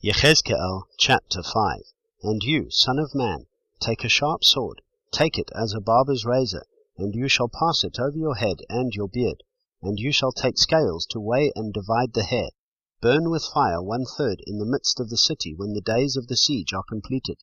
Yehezq'ėl chapter 5. And you, son of man, take a sharp sword, take it as a barber's razor, and you shall pass it over your head and your beard, and you shall take scales to weigh and divide the hair. Burn with fire 1/3 in the midst of the city when the days of the siege are completed.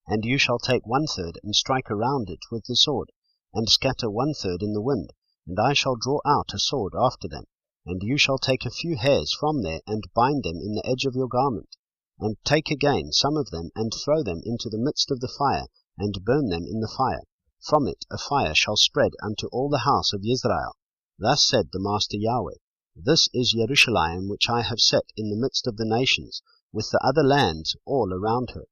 And you shall take 1/3 and strike around it with the sword, and scatter 1/3 in the wind, and I shall draw out a sword after them. And you shall take a few hairs from there, and bind them in the edge of your garment, and take again some of them, and throw them into the midst of the fire, and burn them in the fire. From it a fire shall spread unto all the house of Israel. Thus said the Master Yahweh, This is Jerusalem which I have set in the midst of the nations, with the other lands all around her.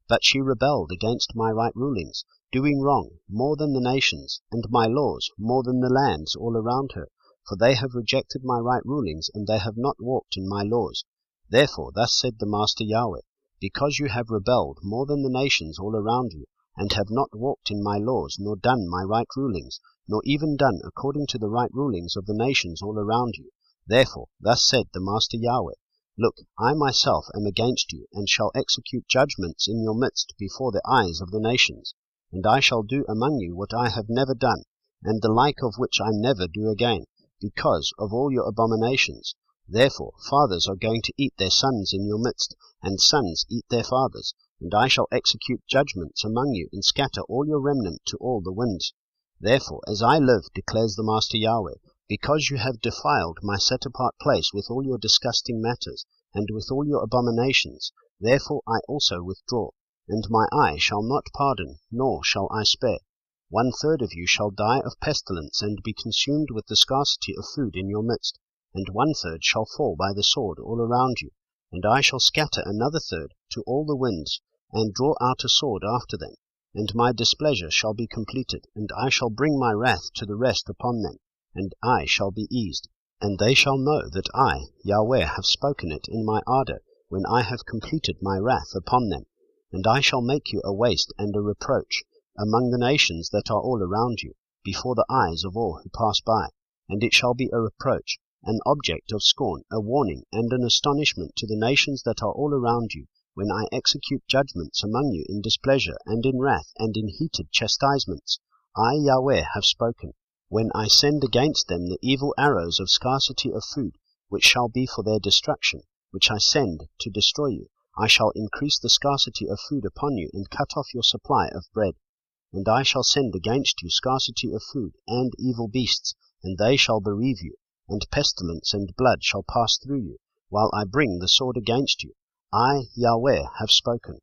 But she rebelled against my right rulings, doing wrong more than the nations, and my laws more than the lands all around her. For they have rejected my right rulings, and they have not walked in my laws. Therefore thus said the Master Yahweh, Because you have rebelled more than the nations all around you, and have not walked in my laws, nor done my right rulings, nor even done according to the right rulings of the nations all around you, therefore thus said the Master Yahweh, Look, I myself am against you, and shall execute judgments in your midst before the eyes of the nations. And I shall do among you what I have never done, and the like of which I never do again, because of all your abominations. Therefore fathers are going to eat their sons in your midst, and sons eat their fathers. And I shall execute judgments among you, and scatter all your remnant to all the winds. Therefore, as I live, declares the Master Yahweh, because you have defiled my set-apart place with all your disgusting matters, and with all your abominations, therefore I also withdraw, and my eye shall not pardon, nor shall I spare. 1/3 of you shall die of pestilence, and be consumed with the scarcity of food in your midst, and 1/3 shall fall by the sword all around you. And I shall scatter another 1/3 to all the winds, and draw out a sword after them. And my displeasure shall be completed, and I shall bring my wrath to the rest upon them, and I shall be eased. And they shall know that I, Yahweh, have spoken it in my ardor, when I have completed my wrath upon them. And I shall make you a waste and a reproach among the nations that are all around you, before the eyes of all who pass by. And it shall be a reproach, an object of scorn, a warning, and an astonishment to the nations that are all around you, when I execute judgments among you in displeasure, and in wrath, and in heated chastisements. I, Yahweh, have spoken. When I send against them the evil arrows of scarcity of food, which shall be for their destruction, which I send to destroy you, I shall increase the scarcity of food upon you, and cut off your supply of bread. And I shall send against you scarcity of food, and evil beasts, and they shall bereave you, and pestilence and blood shall pass through you, while I bring the sword against you. I, Yahweh, have spoken.